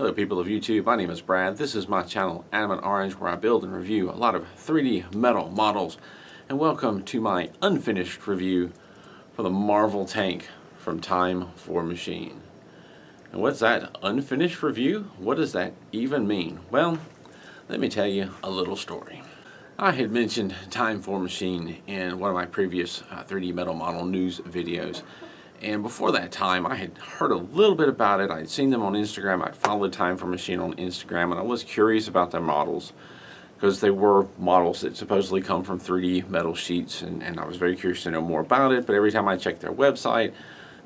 Hello people of YouTube, my name is Brad. This is my channel, Adamant Orange, where I build and review a lot of 3D metal models. And welcome to my unfinished review for the Marvel tank from Time for Machine. And what's that, unfinished review? What does that even mean? Well, let me tell you a little story. I had mentioned Time for Machine in one of my previous 3D metal model news videos. And before that time, I had heard a little bit about it. I'd seen them on Instagram. I'd followed Time for Machine on Instagram, and I was curious about their models because they were models that supposedly come from 3D metal sheets, and I was very curious to know more about it. But every time I checked their website,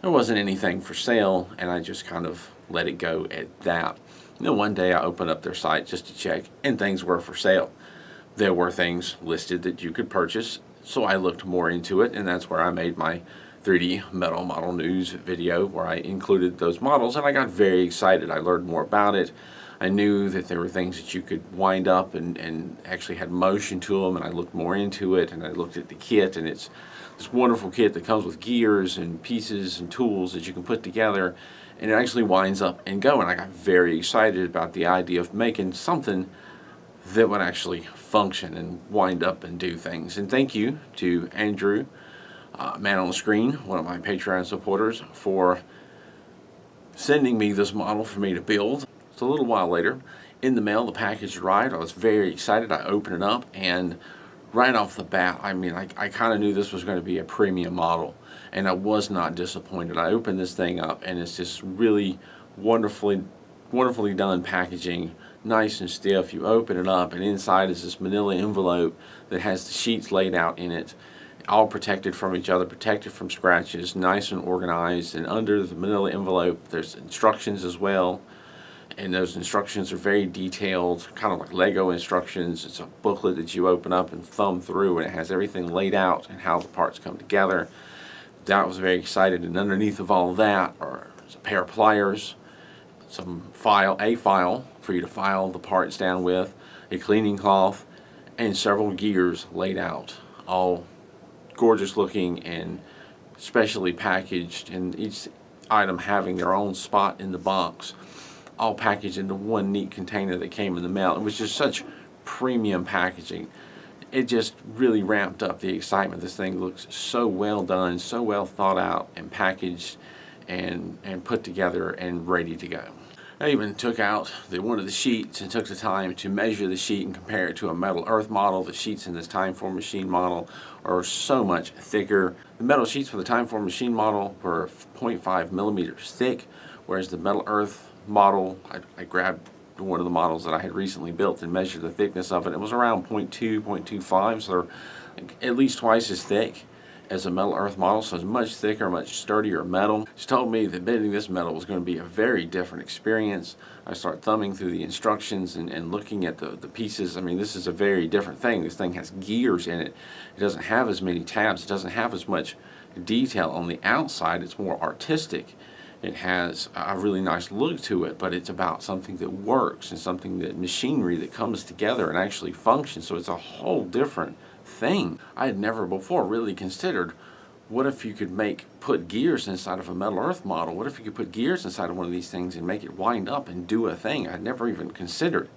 there wasn't anything for sale, and I just kind of let it go at that. And then one day I opened up their site just to check, and things were for sale. There were things listed that you could purchase, so I looked more into it, and that's where I made my 3D metal model news video where I included those models, and I got very excited. I learned more about it. I knew that there were things that you could wind up and actually had motion to them, and I looked more into it, and I looked at the kit, and it's this wonderful kit that comes with gears and pieces and tools that you can put together, and it actually winds up and go. And I got very excited about the idea of making something that would actually function and wind up and do things. And thank you to Andrew, man on the screen, one of my Patreon supporters, for sending me this model for me to build. So a little while later, in the mail, the package arrived. I was very excited. I opened it up, and right off the bat, I kind of knew this was going to be a premium model, and I was not disappointed. I opened this thing up, and it's just really wonderfully done packaging, nice and stiff. You open it up, and inside is this manila envelope that has the sheets laid out in it, all protected from each other, protected from scratches, nice and organized. And under the manila envelope there's instructions as well, and those instructions are very detailed, kind of like Lego instructions. It's a booklet that you open up and thumb through, and it has everything laid out and how the parts come together. That was very excited. And underneath of all of that are a pair of pliers, a file for you to file the parts down with, a cleaning cloth, and several gears laid out, all gorgeous looking and specially packaged, and each item having their own spot in the box, all packaged into one neat container that came in the mail. It was just such premium packaging. It just really ramped up the excitement. This thing looks so well done, so well thought out and packaged and put together and ready to go. I even took out one of the sheets and took the time to measure the sheet and compare it to a Metal Earth model. The sheets in this Time for Machine model are so much thicker. The metal sheets for the Time for Machine model were 0.5 millimeters thick, whereas the Metal Earth model, I grabbed one of the models that I had recently built and measured the thickness of it. It was around 0.2, 0.25, so they're at least twice as thick as a Metal Earth model, so it's much thicker, much sturdier metal. She told me that bending this metal was going to be a very different experience. I start thumbing through the instructions and looking at the pieces. This is a very different thing. This thing has gears in it. It doesn't have as many tabs. It doesn't have as much detail on the outside. It's more artistic. It has a really nice look to it, but it's about something that works and something that machinery that comes together and actually functions. So it's a whole different thing. I had never before really considered, what if you could put gears inside of a Metal Earth model? What if you could put gears inside of one of these things and make it wind up and do a thing? I'd never even considered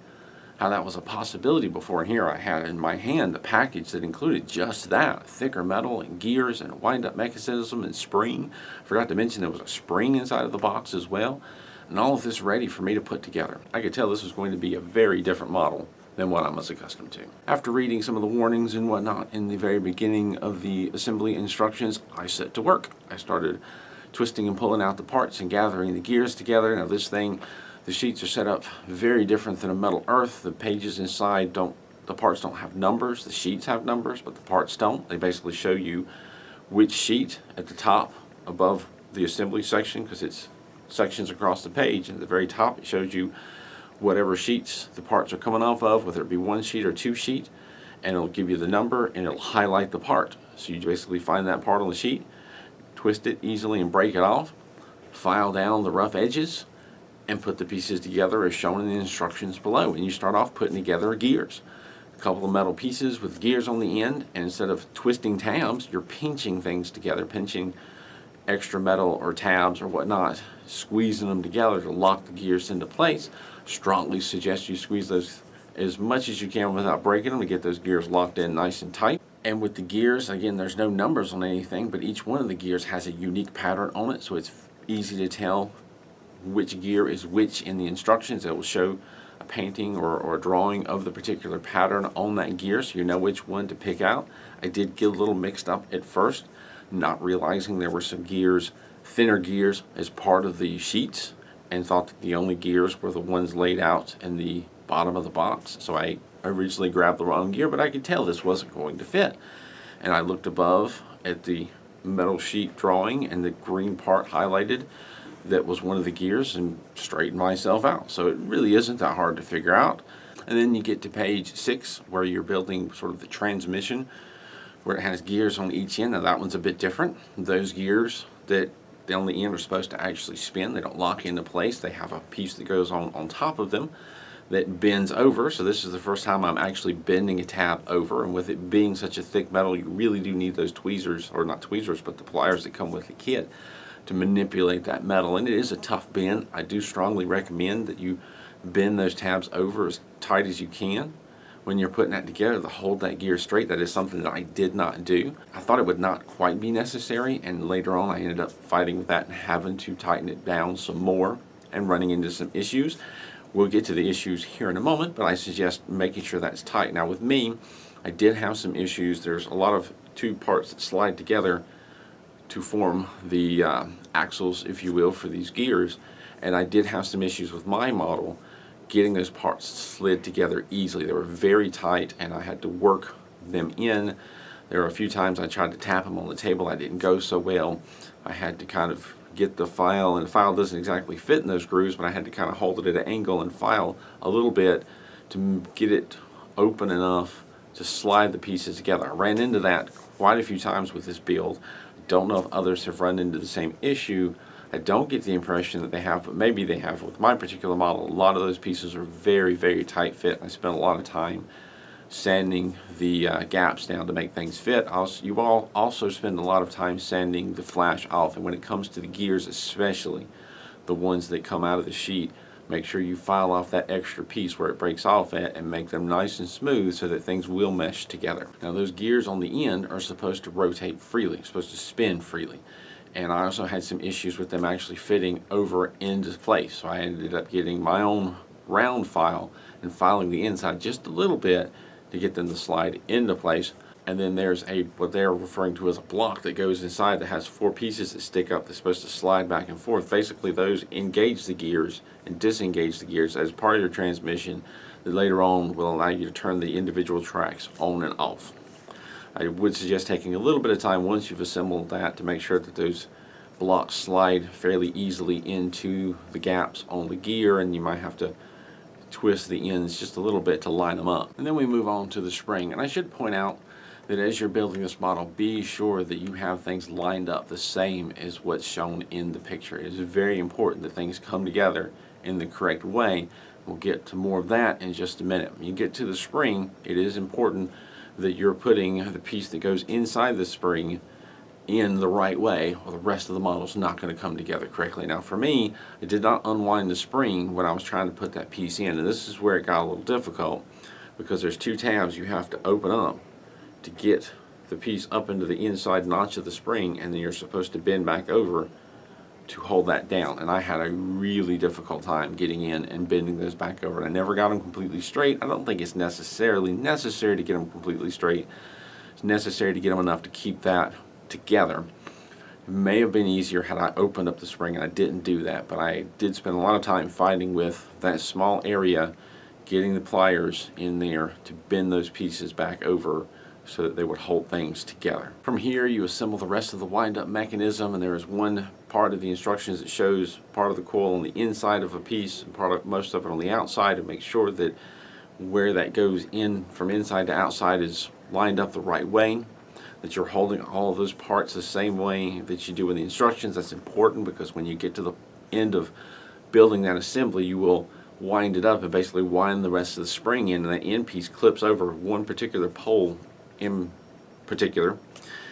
how that was a possibility before. And here I had in my hand a package that included just that: thicker metal and gears and a wind-up mechanism and spring. Forgot to mention there was a spring inside of the box as well. And all of this ready for me to put together. I could tell this was going to be a very different model than what I was accustomed to. After reading some of the warnings and whatnot in the very beginning of the assembly instructions, I set to work. I started twisting and pulling out the parts and gathering the gears together. Now this thing, the sheets are set up very different than a Metal Earth. The pages inside the parts don't have numbers. The sheets have numbers, but the parts don't. They basically show you which sheet at the top above the assembly section, because it's sections across the page, and at the very top it shows you whatever sheets the parts are coming off of, whether it be one sheet or two sheet, and it'll give you the number and it'll highlight the part. So you basically find that part on the sheet, twist it easily and break it off, file down the rough edges, and put the pieces together as shown in the instructions below. And you start off putting together gears. A couple of metal pieces with gears on the end, and instead of twisting tabs, you're pinching things together, pinching extra metal or tabs or whatnot squeezing them together to lock the gears into place. Strongly suggest you squeeze those as much as you can without breaking them to get those gears locked in nice and tight. And with the gears, again, there's no numbers on anything, but each one of the gears has a unique pattern on it, so it's easy to tell which gear is which in the instructions. It will show a painting or a drawing of the particular pattern on that gear, so you know which one to pick out. I did get a little mixed up at first, not realizing there were some gears, thinner gears, as part of the sheets, and thought that the only gears were the ones laid out in the bottom of the box. So I originally grabbed the wrong gear, but I could tell this wasn't going to fit. And I looked above at the metal sheet drawing, and the green part highlighted that was one of the gears, and straightened myself out. So it really isn't that hard to figure out. And then you get to page 6, where you're building sort of the transmission, where it has gears on each end. Now that one's a bit different. Those gears that on the end are supposed to actually spin. They don't lock into place. They have a piece that goes on top of them that bends over. So this is the first time I'm actually bending a tab over, and with it being such a thick metal, you really do need those tweezers, or not tweezers, but the pliers that come with the kit, to manipulate that metal. And it is a tough bend. I do strongly recommend that you bend those tabs over as tight as you can when you're putting that together to hold that gear straight. That is something that I did not do. I thought it would not quite be necessary, and later on I ended up fighting with that and having to tighten it down some more and running into some issues. We'll get to the issues here in a moment, but I suggest making sure that's tight. Now with me, I did have some issues. There's a lot of two parts that slide together to form the axles, if you will, for these gears, and I did have some issues with my model getting those parts slid together easily. They were very tight, and I had to work them in. There were a few times I tried to tap them on the table. I didn't go so well. I had to kind of get the file, and the file doesn't exactly fit in those grooves, but I had to kind of hold it at an angle and file a little bit to get it open enough to slide the pieces together. I ran into that quite a few times with this build. I don't know if others have run into the same issue. I don't get the impression that they have, but maybe they have. With my particular model, a lot of those pieces are very, very tight fit. I spent a lot of time sanding the gaps down to make things fit. You all also spend a lot of time sanding the flash off, and when it comes to the gears, especially the ones that come out of the sheet, make sure you file off that extra piece where it breaks off at and make them nice and smooth so that things will mesh together. Now those gears on the end are supposed to rotate freely, supposed to spin freely. And I also had some issues with them actually fitting over into place. So I ended up getting my own round file and filing the inside just a little bit to get them to slide into place. And then there's what they're referring to as a block that goes inside that has 4 pieces that stick up that's supposed to slide back and forth. Basically those engage the gears and disengage the gears as part of your transmission that later on will allow you to turn the individual tracks on and off. I would suggest taking a little bit of time once you've assembled that to make sure that those blocks slide fairly easily into the gaps on the gear, and you might have to twist the ends just a little bit to line them up. And then we move on to the spring. And I should point out that as you're building this model, be sure that you have things lined up the same as what's shown in the picture. It is very important that things come together in the correct way. We'll get to more of that in just a minute. When you get to the spring, it is important that you're putting the piece that goes inside the spring in the right way, or the rest of the model is not going to come together correctly. Now for me, I did not unwind the spring when I was trying to put that piece in, and this is where it got a little difficult, because there's 2 tabs you have to open up to get the piece up into the inside notch of the spring, and then you're supposed to bend back over to hold that down. And I had a really difficult time getting in and bending those back over. And I never got them completely straight. I don't think it's necessarily necessary to get them completely straight. It's necessary to get them enough to keep that together. It may have been easier had I opened up the spring, and I didn't do that, but I did spend a lot of time fighting with that small area, getting the pliers in there to bend those pieces back over so that they would hold things together. From here, you assemble the rest of the wind-up mechanism, and there is one part of the instructions that shows part of the coil on the inside of a piece and most of it on the outside, to make sure that where that goes in from inside to outside is lined up the right way, that you're holding all of those parts the same way that you do in the instructions. That's important, because when you get to the end of building that assembly, you will wind it up and basically wind the rest of the spring in, and that end piece clips over one particular pole in particular.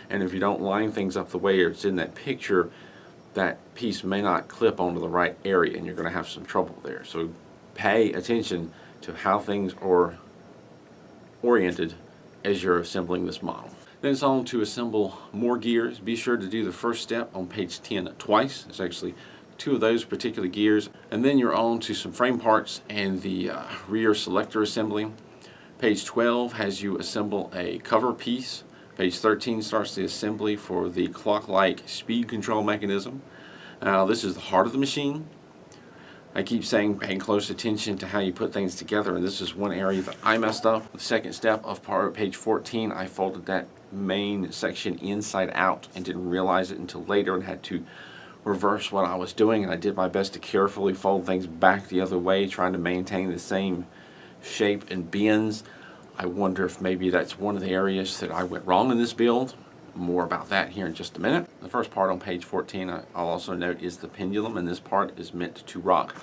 And if you don't line things up the way it's in that picture, that piece may not clip onto the right area and you're going to have some trouble there. So pay attention to how things are oriented as you're assembling this model. Then it's on to assemble more gears. Be sure to do the first step on page 10 twice. There's actually 2 of those particular gears. And then you're on to some frame parts and the rear selector assembly. Page 12 has you assemble a cover piece. Page 13 starts the assembly for the clock-like speed control mechanism. Now this is the heart of the machine. I keep saying paying close attention to how you put things together, and this is one area that I messed up. The second step of page 14, I folded that main section inside out and didn't realize it until later and had to reverse what I was doing, and I did my best to carefully fold things back the other way, trying to maintain the same shape and bends. I wonder if maybe that's one of the areas that I went wrong in this build. More about that here in just a minute. The first part on page 14 I'll also note is the pendulum, and this part is meant to rock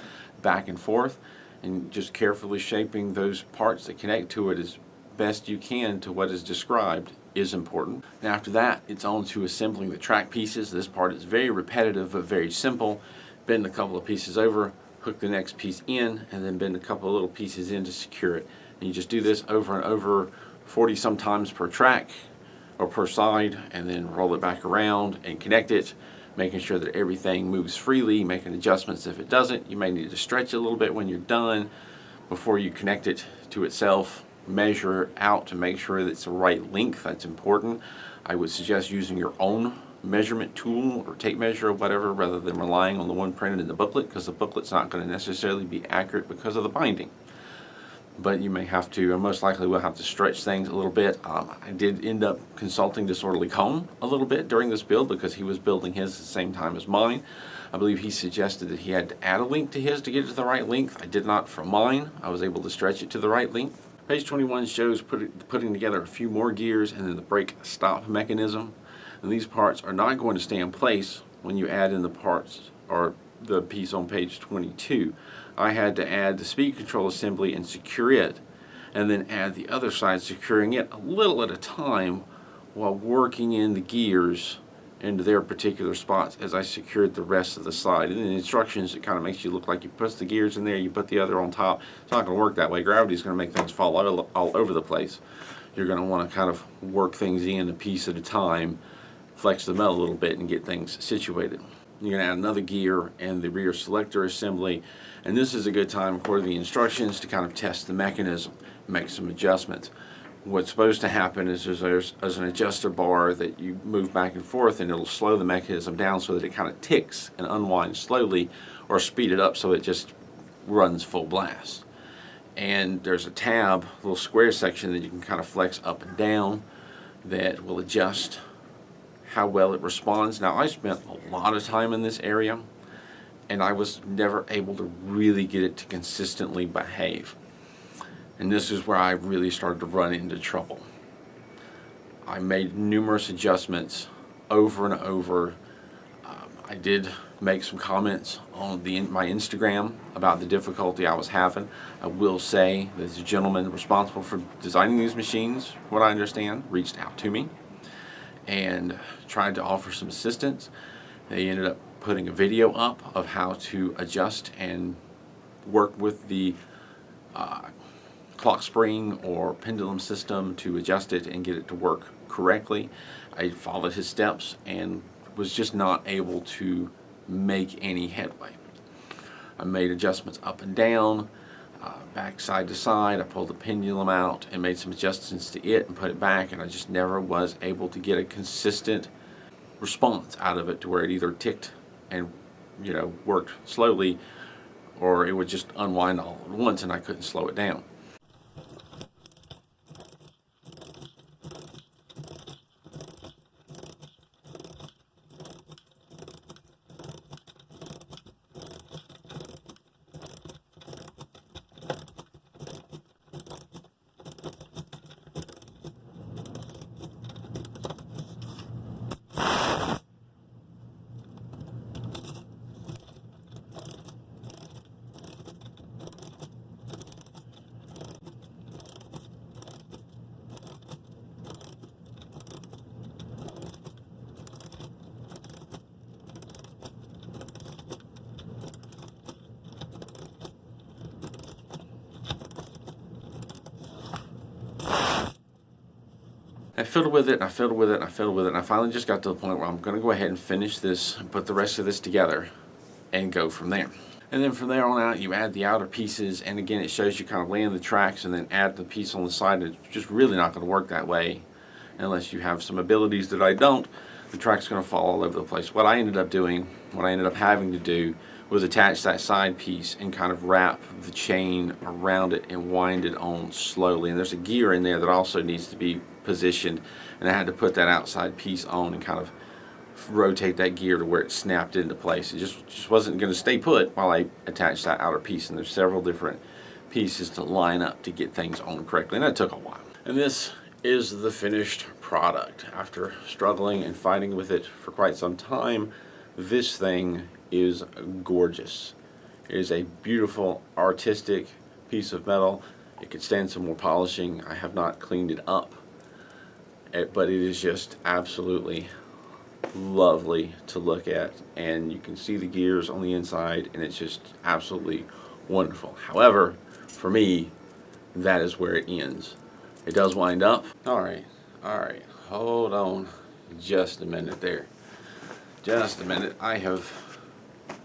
back and forth, and just carefully shaping those parts that connect to it as best you can to what is described is important. And after that, it's on to assembling the track pieces. This part is very repetitive but very simple. Bend a couple of pieces over, hook the next piece in, and then bend a couple of little pieces in to secure it. And you just do this over and over 40 some times per track or per side, and then roll it back around and connect it, making sure that everything moves freely, making adjustments if it doesn't. You may need to stretch it a little bit when you're done before you connect it to itself. Measure out to make sure that it's the right length. That's important. I would suggest using your own measurement tool or tape measure or whatever, rather than relying on the one printed in the booklet, because the booklet's not going to necessarily be accurate because of the binding. But you may have to, or most likely will have to, stretch things a little bit. I did end up consulting Disorderly Cone a little bit during this build because he was building his at the same time as mine. I believe he suggested that he had to add a link to his to get it to the right length. I did not for mine. I was able to stretch it to the right length. Page 21 shows putting together a few more gears and then the brake stop mechanism. And these parts are not going to stay in place when you add in the parts or the piece on page 22. I had to add the speed control assembly and secure it, and then add the other side, securing it a little at a time while working in the gears into their particular spots as I secured the rest of the side. And in the instructions, it kind of makes you look like you put the gears in there, you put the other on top. It's not going to work that way. Gravity is going to make things fall all over the place. You're going to want to kind of work things in a piece at a time, flex the metal a little bit, and get things situated. You're going to add another gear and the rear selector assembly, and this is a good time according to the instructions to kind of test the mechanism, make some adjustments. What's supposed to happen is there's an adjuster bar that you move back and forth, and it'll slow the mechanism down so that it kind of ticks and unwinds slowly, or speed it up so it just runs full blast. And there's a tab, a little square section that you can kind of flex up and down that will adjust how well it responds. Now, I spent a lot of time in this area, and I was never able to really get it to consistently behave. And this is where I really started to run into trouble. I made numerous adjustments over and over. I did make some comments on my Instagram about the difficulty I was having. I will say that the gentleman responsible for designing these machines, what I understand, reached out to me and tried to offer some assistance. They ended up putting a video up of how to adjust and work with the clock spring or pendulum system to adjust it and get it to work correctly. I followed his steps and was just not able to make any headway. I made adjustments up and down, back side to side. I pulled the pendulum out and made some adjustments to it and put it back, and I just never was able to get a consistent response out of it to where it either ticked and worked slowly, or it would just unwind all at once and I couldn't slow it down. I fiddled with it, and I fiddled with it, and I fiddled with it, and I finally just got to the point where I'm going to go ahead and finish this, put the rest of this together, and go from there. And then from there on out, you add the outer pieces, and again, it shows you kind of laying the tracks and then add the piece on the side. It's just really not going to work that way unless you have some abilities that I don't. The track's going to fall all over the place. What I ended up doing, what I ended up having to do, was attach that side piece and kind of wrap the chain around it and wind it on slowly. And there's a gear in there that also needs to be positioned, and I had to put that outside piece on and kind of rotate that gear to where it snapped into place. It just wasn't going to stay put while I attached that outer piece, and there's several different pieces to line up to get things on correctly, and that took a while. And this is the finished product. After struggling and fighting with it for quite some time, this thing is gorgeous. It is a beautiful artistic piece of metal. It could stand some more polishing. I have not cleaned it up, but it is just absolutely lovely to look at, and you can see the gears on the inside, and it's just absolutely wonderful. However, for me, that is where it ends. It does wind up. All right, hold on just a minute there. Just a minute.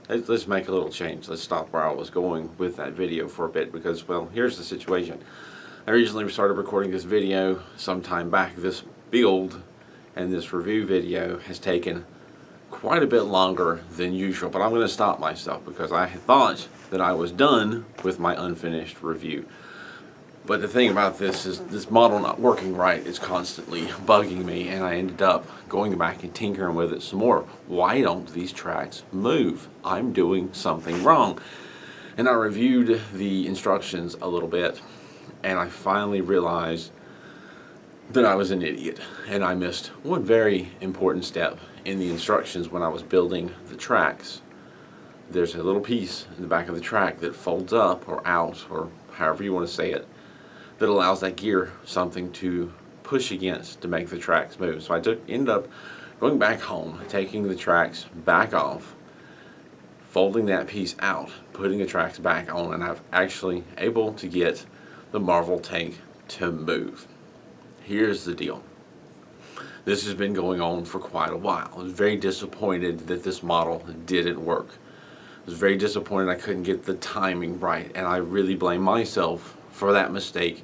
Let's make a little change. Let's stop where I was going with that video for a bit, because, well, here's the situation. I originally started recording this video some time back. This build and this review video has taken quite a bit longer than usual, but I'm going to stop myself because I thought that I was done with my unfinished review. But the thing about this is this model not working right is constantly bugging me, and I ended up going back and tinkering with it some more. Why don't these tracks move? I'm doing something wrong. And I reviewed the instructions a little bit, and I finally realized that I was an idiot, and I missed one very important step in the instructions when I was building the tracks. There's a little piece in the back of the track that folds up or out, or however you want to say it, that allows that gear something to push against to make the tracks move. So I ended up going back home, taking the tracks back off, folding that piece out, putting the tracks back on, and I'm actually able to get the Marvel tank to move. Here's the deal. This has been going on for quite a while. I was very disappointed that this model didn't work. I was very disappointed I couldn't get the timing right, and I really blame myself for that mistake,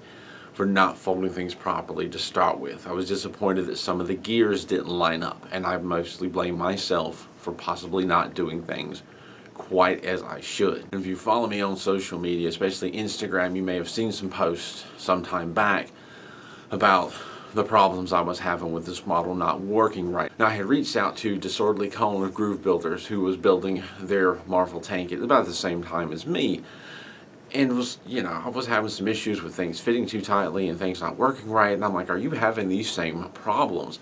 for not folding things properly to start with. I was disappointed that some of the gears didn't line up, and I mostly blame myself for possibly not doing things quite as I should. And if you follow me on social media, especially Instagram, you may have seen some posts some time back about the problems I was having with this model not working right. Now, I had reached out to Disorderly Cone of Groove Builders, who was building their Marvel tank at about the same time as me, and I was having some issues with things fitting too tightly and things not working right, and I'm like, are you having these same problems?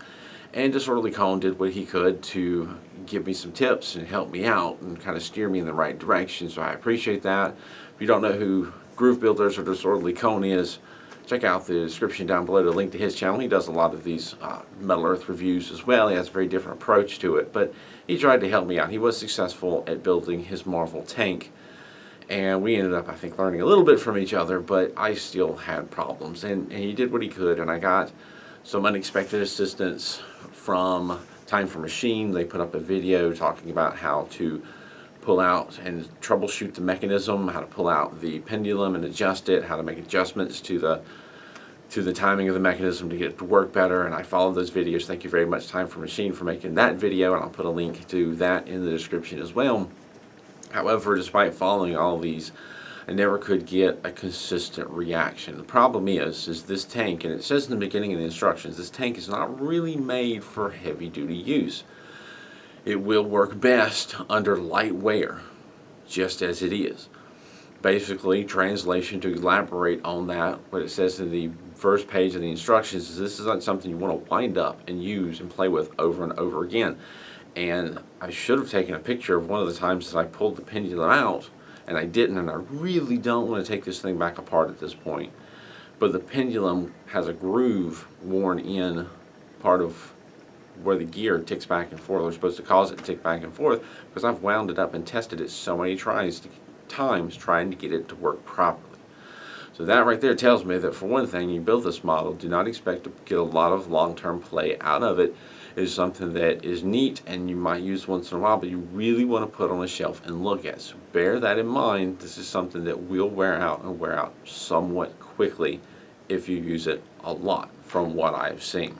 And Disorderly Cone did what he could to give me some tips and help me out and kind of steer me in the right direction, so I appreciate that. If you don't know who Groove Builders or Disorderly Cone is, check out the description down below to link to his channel. He does a lot of these Metal Earth reviews as well. He has a very different approach to it, but he tried to help me out. He was successful at building his Marvel tank, and we ended up, I think, learning a little bit from each other, but I still had problems, and he did what he could, and I got some unexpected assistance from Time for Machine. They put up a video talking about how to pull out and troubleshoot the mechanism, how to pull out the pendulum and adjust it, how to make adjustments to the timing of the mechanism to get it to work better, and I followed those videos. Thank you very much, Time for Machine, for making that video, and I'll put a link to that in the description as well. However, despite following all these, I never could get a consistent reaction. The problem is this tank, and it says in the beginning of the instructions, this tank is not really made for heavy-duty use. It will work best under light wear, just as it is. Basically, translation to elaborate on that, what it says in the first page of the instructions is this is not something you want to wind up and use and play with over and over again. And I should have taken a picture of one of the times that I pulled the pendulum out, and I didn't, and I really don't want to take this thing back apart at this point. But the pendulum has a groove worn in part of where the gear ticks back and forth. We're supposed to cause it to tick back and forth because I've wound it up and tested it so many times trying to get it to work properly. So that right there tells me that, for one thing, you build this model, do not expect to get a lot of long-term play out of it. It is something that is neat and you might use once in a while, but you really want to put on a shelf and look at. So bear that in mind. This is something that will wear out and wear out somewhat quickly if you use it a lot, from what I've seen.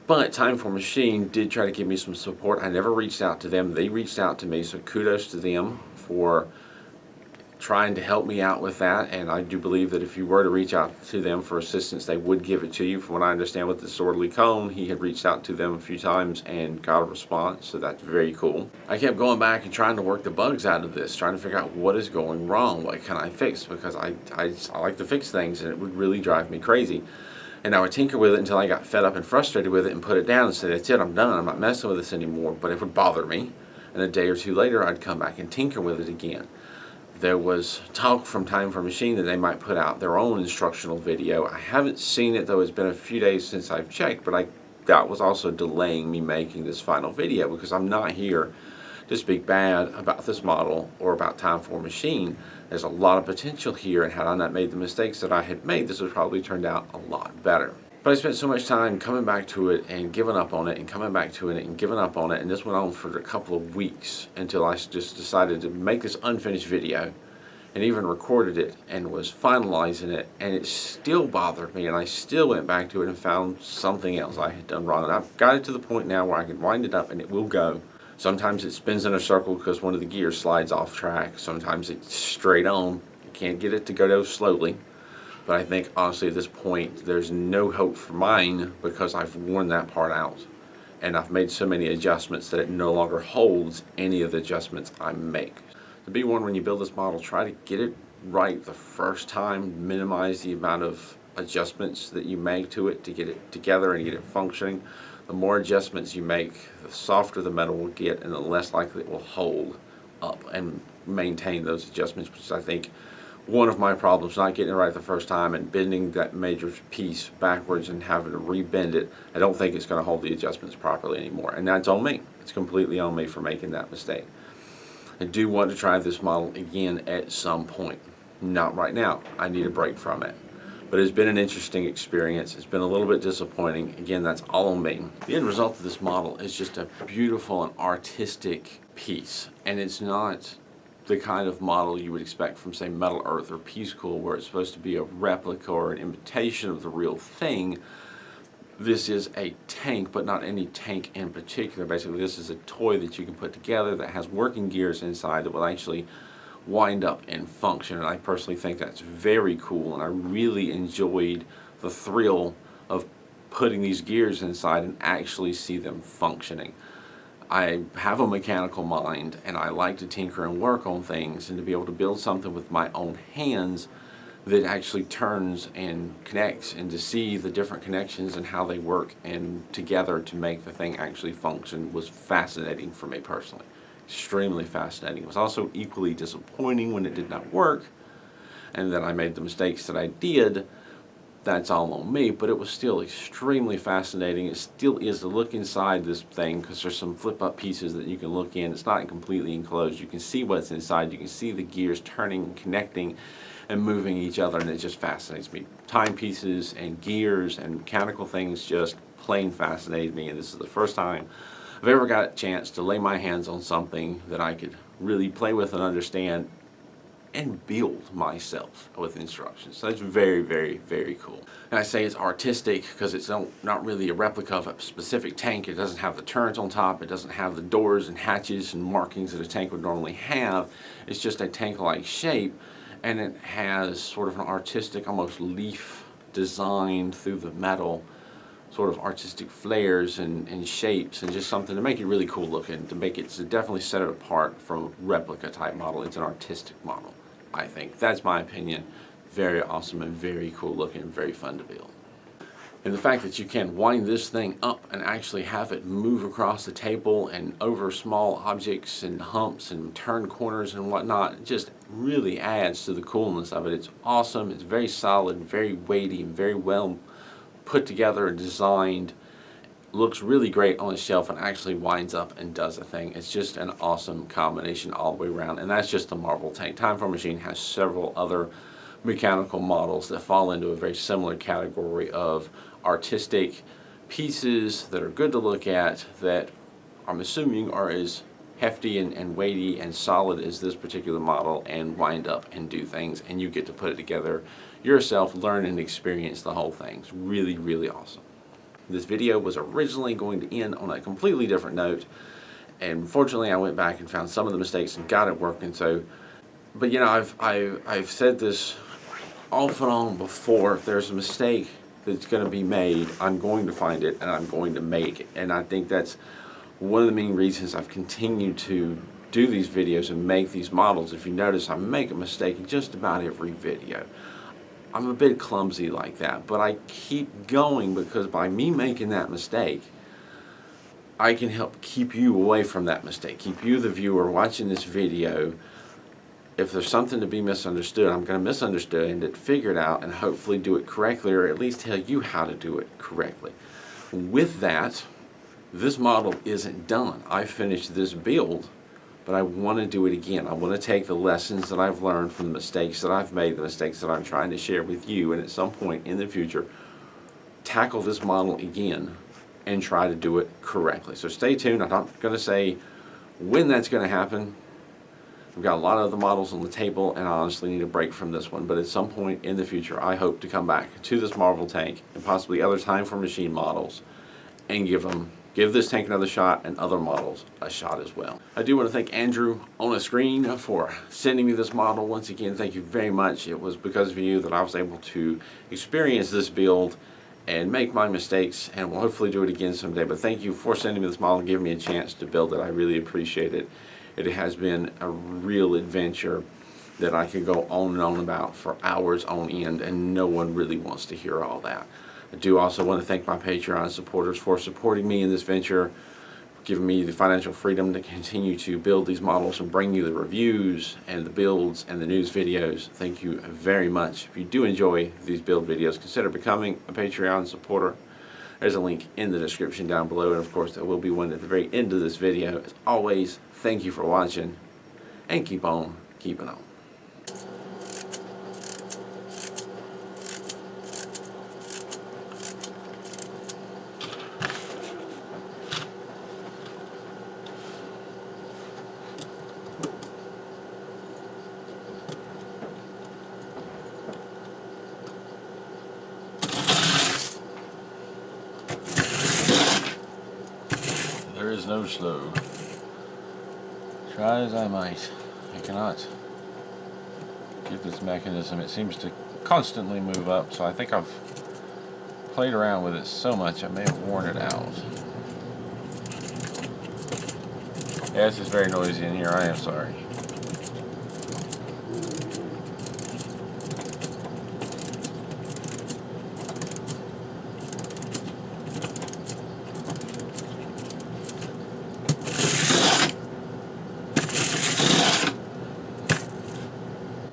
But Time for Machine did try to give me some support. I never reached out to them. They reached out to me, so kudos to them for trying to help me out with that. And I do believe that if you were to reach out to them for assistance, they would give it to you. From what I understand with the Swordly Cone, he had reached out to them a few times and got a response, so that's very cool. I kept going back and trying to work the bugs out of this, trying to figure out what is going wrong, what can I fix, because I like to fix things and it would really drive me crazy. And I would tinker with it until I got fed up and frustrated with it and put it down and said, that's it, I'm done, I'm not messing with this anymore. But it would bother me. And a day or two later, I'd come back and tinker with it again. There was talk from Time for Machine that they might put out their own instructional video. I haven't seen it, though. It's been a few days since I've checked, but that was also delaying me making this final video, because I'm not here to speak bad about this model or about Time for Machine. There's a lot of potential here, and had I not made the mistakes that I had made, this would probably turned out a lot better. But I spent so much time coming back to it and giving up on it and coming back to it and giving up on it, and this went on for a couple of weeks until I just decided to make this unfinished video and even recorded it and was finalizing it, and it still bothered me, and I still went back to it and found something else I had done wrong. And I've got it to the point now where I can wind it up and it will go. Sometimes it spins in a circle because one of the gears slides off track. Sometimes it's straight on. You can't get it to go slowly. But I think, honestly, at this point, there's no hope for mine, because I've worn that part out. And I've made so many adjustments that it no longer holds any of the adjustments I make. To be warned, when you build this model, try to get it right the first time. Minimize the amount of adjustments that you make to it to get it together and get it functioning. The more adjustments you make, the softer the metal will get and the less likely it will hold up and maintain those adjustments, which is, I think, one of my problems, not getting it right the first time and bending that major piece backwards and having to rebend it. I don't think it's going to hold the adjustments properly anymore, and that's on me. It's completely on me for making that mistake. I do want to try this model again at some point. Not right now. I need a break from it. But it's been an interesting experience. It's been a little bit disappointing. Again, that's all on me. The end result of this model is just a beautiful and artistic piece. And it's not the kind of model you would expect from, say, Metal Earth or Peace Cool, where it's supposed to be a replica or an imitation of the real thing. This is a tank, but not any tank in particular. Basically, this is a toy that you can put together that has working gears inside that will actually wind up and function. And I personally think that's very cool, and I really enjoyed the thrill of putting these gears inside and actually see them functioning. I have a mechanical mind, and I like to tinker and work on things, and to be able to build something with my own hands that actually turns and connects, and to see the different connections and how they work and together to make the thing actually function was fascinating for me personally. Extremely fascinating. It was also equally disappointing when it did not work, and that I made the mistakes that I did. That's all on me, but it was still extremely fascinating. It still is to look inside this thing, because there's some flip-up pieces that you can look in. It's not completely enclosed. You can see what's inside. You can see the gears turning and connecting and moving each other, and it just fascinates me. Timepieces and gears and mechanical things just plain fascinated me, and this is the first time I've ever got a chance to lay my hands on something that I could really play with and understand and build myself with instructions. So it's very, very, very cool. And I say it's artistic because it's not really a replica of a specific tank. It doesn't have the turrets on top. It doesn't have the doors and hatches and markings that a tank would normally have. It's just a tank-like shape, and it has sort of an artistic, almost leaf design through the metal, sort of artistic flares and shapes, and just something to make it really cool looking, to definitely set it apart from a replica type model. It's an artistic model, I think. That's my opinion. Very awesome and very cool looking and very fun to build. And the fact that you can wind this thing up and actually have it move across the table and over small objects and humps and turn corners and whatnot just really adds to the coolness of it. It's awesome. It's very solid, very weighty, and very well put together and designed. Looks really great on the shelf and actually winds up and does a thing. It's just an awesome combination all the way around, and that's just the Marvel tank. Time for Machine has several other mechanical models that fall into a very similar category of artistic pieces that are good to look at, that I'm assuming are as hefty and weighty and solid as this particular model, and wind up and do things, and you get to put it together yourself, learn and experience the whole thing. It's really, really awesome. This video was originally going to end on a completely different note, and unfortunately I went back and found some of the mistakes and got it working. So, but you know, I've said this off and on before. If there's a mistake that's going to be made, I'm going to find it and I'm going to make it. And I think that's one of the main reasons I've continued to do these videos and make these models. If you notice, I make a mistake in just about every video. I'm a bit clumsy like that, but I keep going because by me making that mistake, I can help keep you away from that mistake, keep you, the viewer, watching this video. If there's something to be misunderstood, I'm going to misunderstand it, figure it out, and hopefully do it correctly, or at least tell you how to do it correctly. With that, this model isn't done. I finished this build, but I want to do it again. I want to take the lessons that I've learned from the mistakes that I've made, the mistakes that I'm trying to share with you, and at some point in the future, tackle this model again and try to do it correctly. So stay tuned. I'm not going to say when that's going to happen. I've got a lot of the models on the table, and I honestly need a break from this one. But at some point in the future, I hope to come back to this Marvel tank and possibly other Time for Machine models and give this tank another shot and other models a shot as well. I do want to thank Andrew on the screen for sending me this model. Once again, thank you very much. It was because of you that I was able to experience this build and make my mistakes, and we'll hopefully do it again someday. But thank you for sending me this model and giving me a chance to build it. I really appreciate it. It has been a real adventure that I could go on and on about for hours on end, and no one really wants to hear all that. I do also want to thank my Patreon supporters for supporting me in this venture, giving me the financial freedom to continue to build these models and bring you the reviews and the builds and the news videos. Thank you very much. If you do enjoy these build videos, consider becoming a Patreon supporter. There's a link in the description down below, and of course there will be one at the very end of this video. As always, thank you for watching, and keep on keeping on. There is no slow. Try as I might, I cannot get this mechanism. It seems to constantly move up, so I think I've played around with it so much I may have worn it out. Yeah, it's just very noisy in here. I am sorry.